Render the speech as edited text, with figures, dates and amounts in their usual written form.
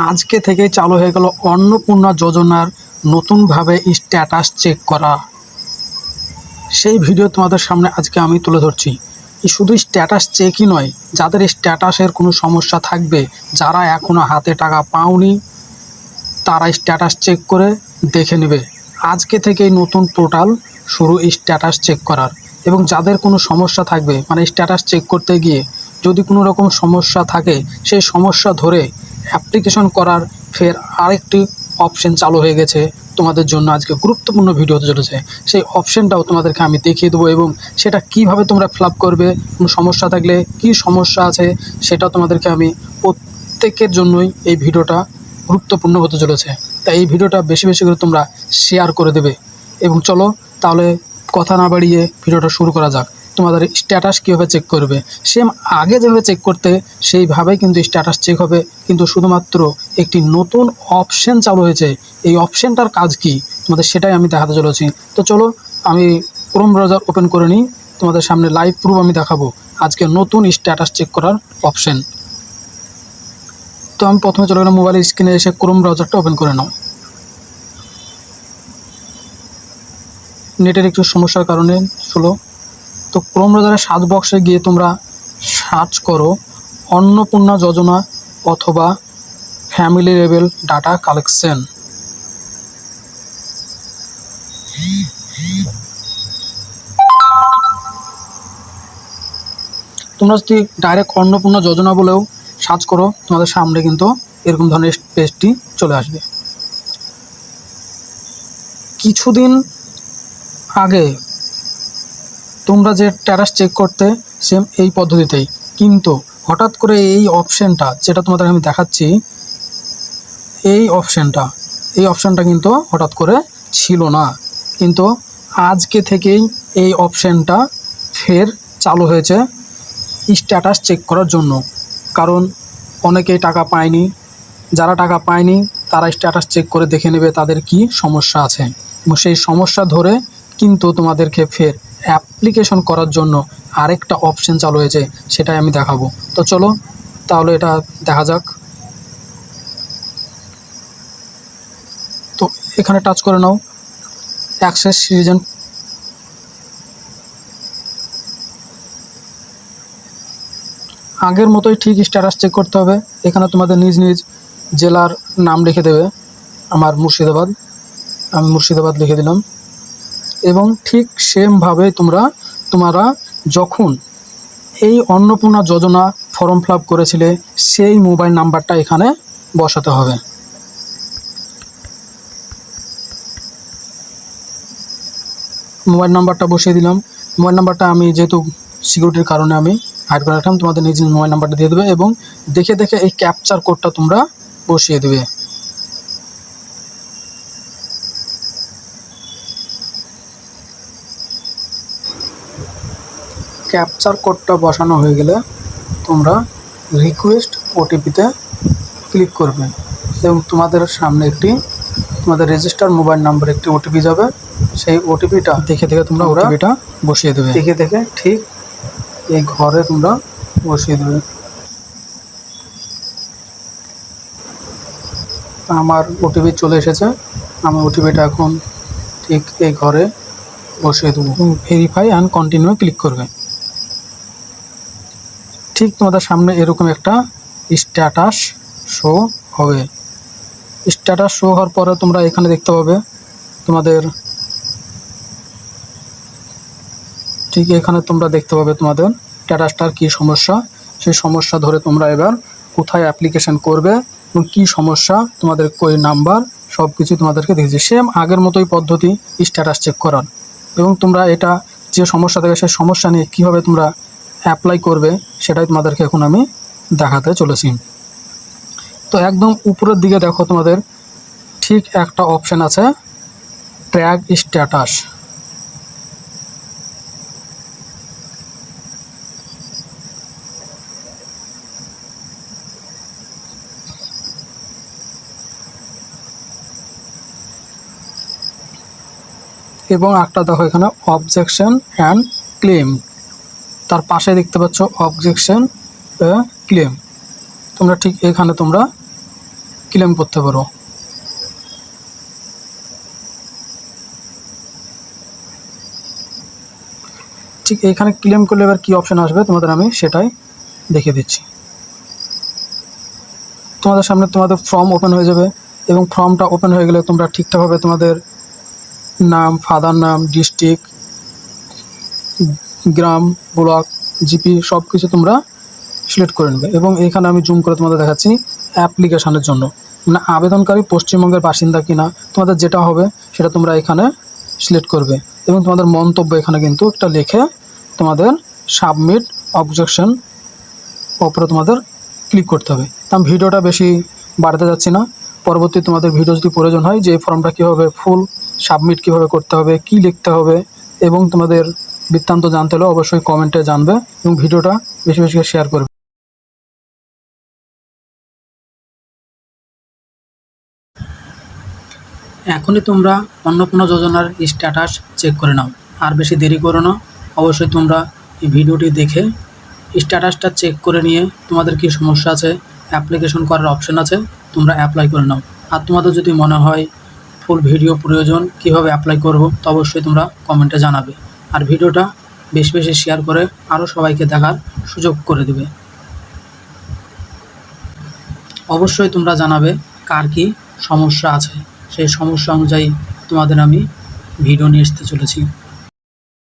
আজকে থেকে চালু হয়ে গেল অন্নপূর্ণা যোজনার নতুনভাবে স্ট্যাটাস চেক করা। সেই ভিডিও তোমাদের সামনে আজকে আমি তুলে ধরছি। শুধু স্ট্যাটাস চেকই নয়, যাদের স্ট্যাটাসের কোনো সমস্যা থাকবে, যারা এখনও হাতে টাকা পাওনি, তারা স্ট্যাটাস চেক করে দেখে নেবে। আজকে থেকেই নতুন পোর্টাল শুরু স্ট্যাটাস চেক করার। এবং যাদের কোনো সমস্যা থাকবে, মানে স্ট্যাটাস চেক করতে গিয়ে যদি কোনো রকম সমস্যা থাকে, সেই সমস্যা ধরে অ্যাপ্লিকেশন করার ফের আরেকটি অপশন চালু হয়ে গেছে তোমাদের জন্য। আজকে গুরুত্বপূর্ণ ভিডিও হতে চলেছে, সেই অপশনটাও তোমাদেরকে আমি দেখিয়ে দেবো এবং সেটা কিভাবে তোমরা ফিল আপ করবে, কোনো সমস্যা থাকলে কি সমস্যা আছে সেটা তোমাদেরকে আমি প্রত্যেকের জন্যই এই ভিডিওটা গুরুত্বপূর্ণ হতে চলেছে। তাই এই ভিডিওটা বেশি বেশি করে তোমরা শেয়ার করে দেবে। এবং চলো তাহলে কথা না বাড়িয়ে ভিডিওটা শুরু করা যাক। তোমাদের স্ট্যাটাস কীভাবে চেক করবে, সেম আগে যেভাবে চেক করতে সেইভাবেই কিন্তু স্ট্যাটাস চেক হবে, কিন্তু শুধুমাত্র একটি নতুন অপশন চালু হয়েছে। এই অপশনটার কাজ কি তোমাদের সেটাই আমি দেখাতে চলেছি। তো চলো আমি ক্রোম ব্রাউজার ওপেন করে নিই, তোমাদের সামনে লাইভ প্রুফ আমি দেখাবো আজকে নতুন স্ট্যাটাস চেক করার অপশন। তো আমি প্রথমে চলে গেলাম মোবাইলের স্ক্রিনে, এসে ক্রোম ব্রাউজারটা ওপেন করে নাও। নেটের একটু সমস্যার কারণে স্লো। তো ক্রোম ব্রাউজারের সার্চ বক্সে গিয়ে তোমরা সার্চ করো অন্নপূর্ণা যোজনা অথবা ফ্যামিলি লেভেল ডাটা কালেকশন। তোমরা যদি ডাইরেক্ট অন্নপূর্ণা যোজনা বলেও সার্চ করো, তোমাদের সামনে কিন্তু এরকম ধরনের পেজটি চলে আসবে। কিছুদিন আগে তোমরা যে স্ট্যাটাস চেক করতে সেম এই পদ্ধতিতেই, কিন্তু হঠাৎ করে এই অপশানটা যেটা তোমাদের আমি দেখাচ্ছি, এই অপশানটা কিন্তু হঠাৎ করে ছিল না, কিন্তু আজকে থেকেই এই অপশানটা ফের চালু হয়েছে স্ট্যাটাস চেক করার জন্য। কারণ অনেকেই টাকা পায়নি, যারা টাকা পায়নি তারা স্ট্যাটাস চেক করে দেখে নেবে তাদের কি সমস্যা আছে, এবং সেই সমস্যা ধরে কিন্তু তোমাদেরকে ফের অ্যাপ্লিকেশন করার জন্য আরেকটা অপশন চালু হয়েছে, সেটাই আমি দেখাবো। তো চলো তাহলে এটা দেখা যাক। তো এখানে টাচ করে নাও অ্যাক্সেস সিটিজেন। আগের মতোই ঠিক স্ট্যাটাস চেক করতে হবে। এখানে তোমাদের নিজ নিজ জেলার নাম লিখে দেবে। আমার মুর্শিদাবাদ, আমি মুর্শিদাবাদ লিখে দিলাম। এবং ঠিক সেমভাবে তোমরা যখন এই অন্নপূর্ণা যোজনা ফর্ম ফিল আপ করেছিলে সেই মোবাইল নাম্বারটা এখানে বসাতে হবে। মোবাইল নাম্বারটা বসিয়ে দিলাম। মোবাইল নাম্বারটা আমি যেহেতু সিকিউরিটির কারণে আমি হাইড করে রাখলাম, তোমাদের নিজ মোবাইল নাম্বারটা দিয়ে দেবে এবং দেখে দেখে এই ক্যাপচার কোডটা তোমরা বসিয়ে দেবে। ক্যাপচার কোডটা বসানো হয়ে গেলে তোমরা রিকোয়েস্ট ওটিপিতে ক্লিক করবে এবং তোমাদের সামনে তোমাদের রেজিস্টার মোবাইল নাম্বারে একটি ওটিপি যাবে। সেই ওটিপিটা দেখে দেখে তোমরা ওটিপিটা বসিয়ে দেবে। দেখে দেখে ঠিক এই ঘরে তোমরা বসিয়ে দেবে। আমার ওটিপি চলে এসেছে, আমি ওটিপিটা এখন ঠিক এই ঘরে বসিয়ে দেবো। ভেরিফাই অ্যান্ড কন্টিনিউ ক্লিক করবে। ঠিক তোমাদের সামনে এরকম একটা স্ট্যাটাস শো হবে। স্ট্যাটাস শো হওয়ার পরে তোমরা এখানে দেখতে পাবে তোমাদের, ঠিক এখানে তোমরা দেখতে পাবে তোমাদের স্ট্যাটাসটার কী সমস্যা, সেই সমস্যা ধরে তোমরা এবার কোথায় অ্যাপ্লিকেশন করবে এবং কী সমস্যা, তোমাদের কই নাম্বার, সব কিছু তোমাদেরকে দেখেছি। সেম আগের মতোই পদ্ধতি স্ট্যাটাস চেক করার। এবং তোমরা এটা যে সমস্যা থাকে সেই সমস্যা নিয়ে কীভাবে তোমরা অ্যাপ্লাই করবে সেটাই তোমাদেরকে এখন আমি দেখাতে চলেছি। তো একদম উপরের দিকে দেখো তোমাদের ঠিক একটা অপশান আছে ট্র্যাক স্ট্যাটাস। এবং একটা দেখো এখানে অবজেকশন অ্যান্ড ক্লেম, তার পাশে দেখতে পাচ্ছ অবজেকশন ক্লেম। তোমরা ঠিক এখানে তোমরা ক্লেম করতে পারো। ঠিক এইখানে ক্লেম করলে এবার কী অপশান আসবে তোমাদের আমি সেটাই দেখিয়ে দিচ্ছি। তোমাদের সামনে তোমাদের ফর্ম ওপেন হয়ে যাবে এবং ফর্মটা ওপেন হয়ে গেলে তোমরা ঠিকঠাকভাবে তোমাদের নাম, ফাদার নাম, ডিস্ট্রিক্ট, গ্রাম, ব্লক, জিপি সব কিছু তোমরা সিলেক্ট করে নেবে। এবং এখানে আমি জুম করে তোমাদের দেখাচ্ছি অ্যাপ্লিকেশানের জন্য, মানে আবেদনকারী পশ্চিমবঙ্গের বাসিন্দা কিনা তোমাদের যেটা হবে সেটা তোমরা এখানে সিলেক্ট করবে এবং তোমাদের মন্তব্য এখানে কিন্তু একটা লিখে তোমাদের সাবমিট অবজেকশন ওপরে তোমাদের ক্লিক করতে হবে। আমি ভিডিওটা বেশি বাড়াতে যাচ্ছি না, পরবর্তী তোমাদের ভিডিও যদি প্রয়োজন হয় যে এই ফর্মটা কীভাবে ফুল সাবমিট কীভাবে করতে হবে, কী লিখতে হবে এবং তোমাদের বৃত্তান্ত জানতে হলে অবশ্যই কমেন্টে জানবে এবং ভিডিওটা বেশি বেশি শেয়ার করবে। এখনই তোমরা অন্নপূর্ণা যোজনার স্ট্যাটাস চেক করে নাও, আর বেশি দেরি করো না। অবশ্যই তোমরা এই ভিডিওটি দেখে স্ট্যাটাসটা চেক করে নিয়ে তোমাদের কী সমস্যা আছে, অ্যাপ্লিকেশন করার অপশান আছে, তোমরা অ্যাপ্লাই করে নাও। আর তোমাদের যদি মনে হয় ফুল ভিডিও প্রয়োজন কীভাবে অ্যাপ্লাই করব, তো অবশ্যই তোমরা কমেন্টে জানাবে। আর ভিডিওটা বেশি বেশি শেয়ার করে আরও সবাইকে দেখার সুযোগ করে দেবে। অবশ্যই তোমরা জানাবে কার কী সমস্যা আছে, সেই সমস্যা অনুযায়ী তোমাদের আমি ভিডিও নিয়ে আসতে চলেছি।